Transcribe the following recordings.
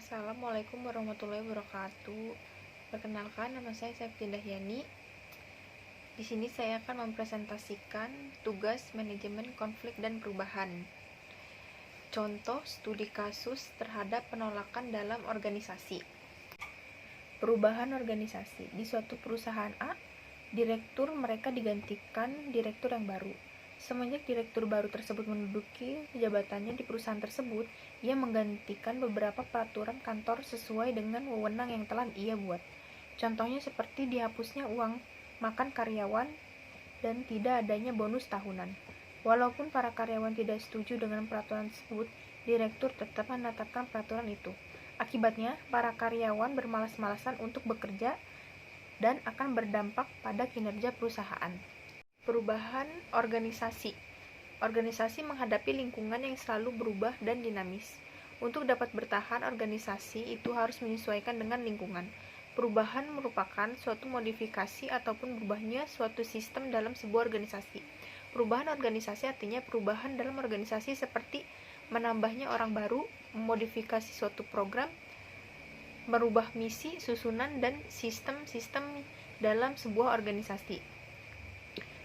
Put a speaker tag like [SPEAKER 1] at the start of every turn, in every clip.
[SPEAKER 1] Assalamualaikum warahmatullahi wabarakatuh. Perkenalkan, nama saya Septi Dahyani. Di sini saya akan mempresentasikan tugas manajemen konflik dan perubahan. Contoh studi kasus terhadap penolakan dalam organisasi. Perubahan organisasi. Di suatu perusahaan A, direktur mereka digantikan direktur yang baru. Semenjak direktur baru tersebut menduduki jabatannya di perusahaan tersebut, ia menggantikan beberapa peraturan kantor sesuai dengan wewenang yang telah ia buat. Contohnya seperti dihapusnya uang makan karyawan dan tidak adanya bonus tahunan. Walaupun para karyawan tidak setuju dengan peraturan tersebut, direktur tetap menetapkan peraturan itu. Akibatnya, para karyawan bermalas-malasan untuk bekerja dan akan berdampak pada kinerja perusahaan. Perubahan organisasi. Organisasi menghadapi lingkungan yang selalu berubah dan dinamis. Untuk dapat bertahan, organisasi itu harus menyesuaikan dengan lingkungan. Perubahan merupakan suatu modifikasi ataupun berubahnya suatu sistem dalam sebuah organisasi. Perubahan organisasi artinya perubahan dalam organisasi seperti menambahnya orang baru, memodifikasi suatu program, merubah misi, susunan, dan sistem-sistem dalam sebuah organisasi.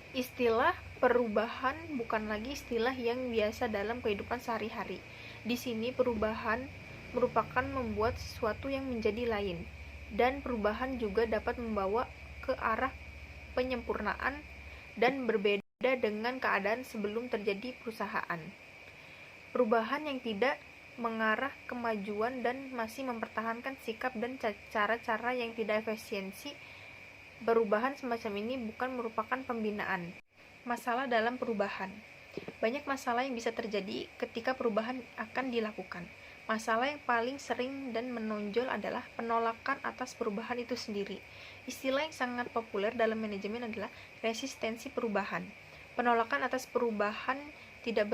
[SPEAKER 1] Istilah perubahan bukan lagi istilah yang biasa dalam kehidupan sehari-hari. Di sini perubahan merupakan membuat sesuatu yang menjadi lain, dan perubahan juga dapat membawa ke arah penyempurnaan dan berbeda dengan keadaan sebelum terjadi perusahaan. Perubahan yang tidak mengarah kemajuan dan masih mempertahankan sikap dan cara-cara yang tidak efisiensi. Perubahan semacam ini bukan merupakan pembinaan. Masalah dalam perubahan. Banyak masalah yang bisa terjadi ketika perubahan akan dilakukan. Masalah yang paling sering dan menonjol adalah penolakan atas perubahan itu sendiri. Istilah yang sangat populer dalam manajemen adalah resistensi perubahan. Penolakan atas perubahan tidak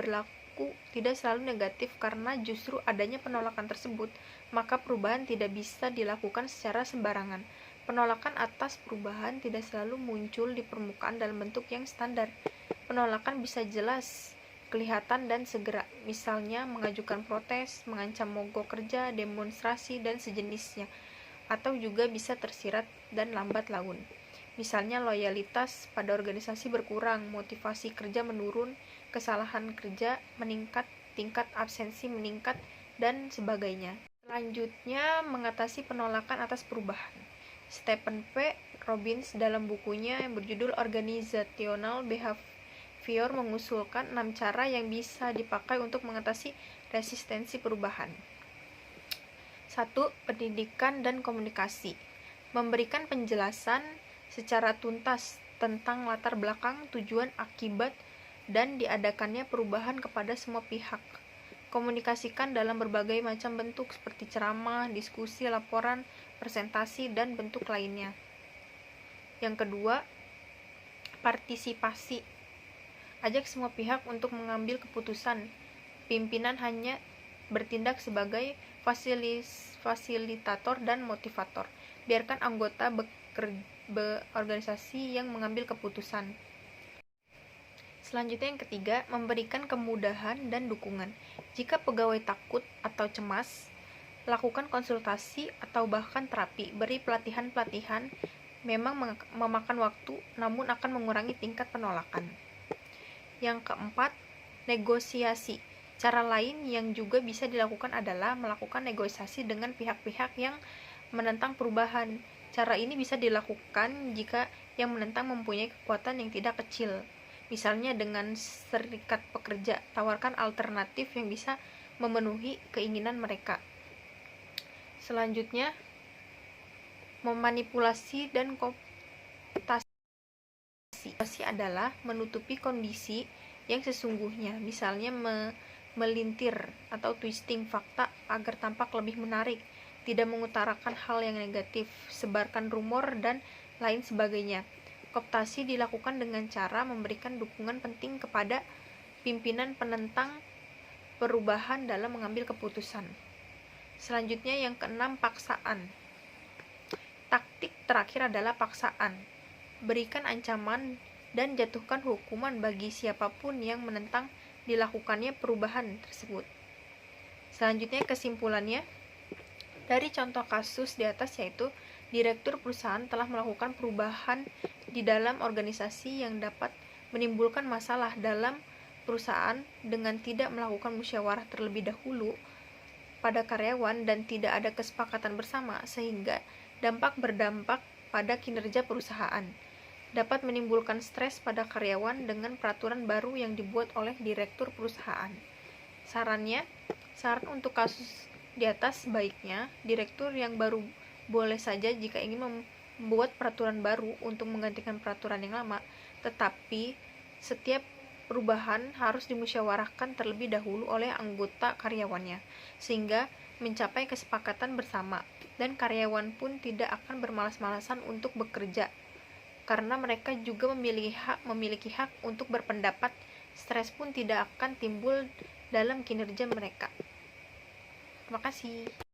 [SPEAKER 1] selalu negatif, karena justru adanya penolakan tersebut, maka perubahan tidak bisa dilakukan secara sembarangan. Penolakan atas perubahan tidak selalu muncul di permukaan dalam bentuk yang standar. Penolakan bisa jelas, kelihatan, dan segera, misalnya mengajukan protes, mengancam mogok kerja, demonstrasi, dan sejenisnya, atau juga bisa tersirat dan lambat laun. Misalnya loyalitas pada organisasi berkurang, motivasi kerja menurun, kesalahan kerja meningkat, tingkat absensi meningkat, dan sebagainya. Selanjutnya, mengatasi penolakan atas perubahan. Stephen P. Robbins dalam bukunya yang berjudul Organizational Behavior mengusulkan 6 cara yang bisa dipakai untuk mengatasi resistensi perubahan. 1. Pendidikan dan komunikasi. Memberikan penjelasan secara tuntas tentang latar belakang, tujuan, akibat, dan diadakannya perubahan kepada semua pihak. Komunikasikan dalam berbagai macam bentuk seperti ceramah, diskusi, laporan, presentasi, dan bentuk lainnya. Yang kedua, partisipasi. Ajak semua pihak untuk mengambil keputusan. Pimpinan hanya bertindak sebagai fasilitator dan motivator. Biarkan anggota berorganisasi yang mengambil keputusan. Selanjutnya yang ketiga, memberikan kemudahan dan dukungan. Jika pegawai takut atau cemas, lakukan konsultasi atau bahkan terapi. Beri pelatihan-pelatihan, memang memakan waktu, namun akan mengurangi tingkat penolakan. Yang keempat, negosiasi. Cara lain yang juga bisa dilakukan adalah melakukan negosiasi dengan pihak-pihak yang menentang perubahan. Cara ini bisa dilakukan jika yang menentang mempunyai kekuatan yang tidak kecil. Misalnya dengan serikat pekerja, tawarkan alternatif yang bisa memenuhi keinginan mereka. Selanjutnya, memanipulasi dan kooptasi. Kooptasi adalah menutupi kondisi yang sesungguhnya, misalnya melintir atau twisting fakta agar tampak lebih menarik, tidak mengutarakan hal yang negatif, sebarkan rumor, dan lain sebagainya. Kooptasi dilakukan dengan cara memberikan dukungan penting kepada pimpinan penentang perubahan dalam mengambil keputusan. Selanjutnya yang keenam, paksaan. Taktik terakhir adalah paksaan. Berikan ancaman dan jatuhkan hukuman bagi siapapun yang menentang dilakukannya perubahan tersebut. Selanjutnya kesimpulannya, Dari contoh kasus di atas yaitu direktur perusahaan telah melakukan perubahan di dalam organisasi yang dapat menimbulkan masalah dalam perusahaan dengan tidak melakukan musyawarah terlebih dahulu pada karyawan dan tidak ada kesepakatan bersama, sehingga berdampak pada kinerja perusahaan. Dapat menimbulkan stres pada karyawan dengan peraturan baru yang dibuat oleh direktur perusahaan. Saran untuk kasus di atas, sebaiknya direktur yang baru boleh saja jika ingin membuat peraturan baru untuk menggantikan peraturan yang lama, tetapi setiap perubahan harus dimusyawarahkan terlebih dahulu oleh anggota karyawannya, sehingga mencapai kesepakatan bersama, dan karyawan pun tidak akan bermalas-malasan untuk bekerja, karena mereka juga memiliki hak untuk berpendapat. Stres pun tidak akan timbul dalam kinerja mereka. Terima kasih.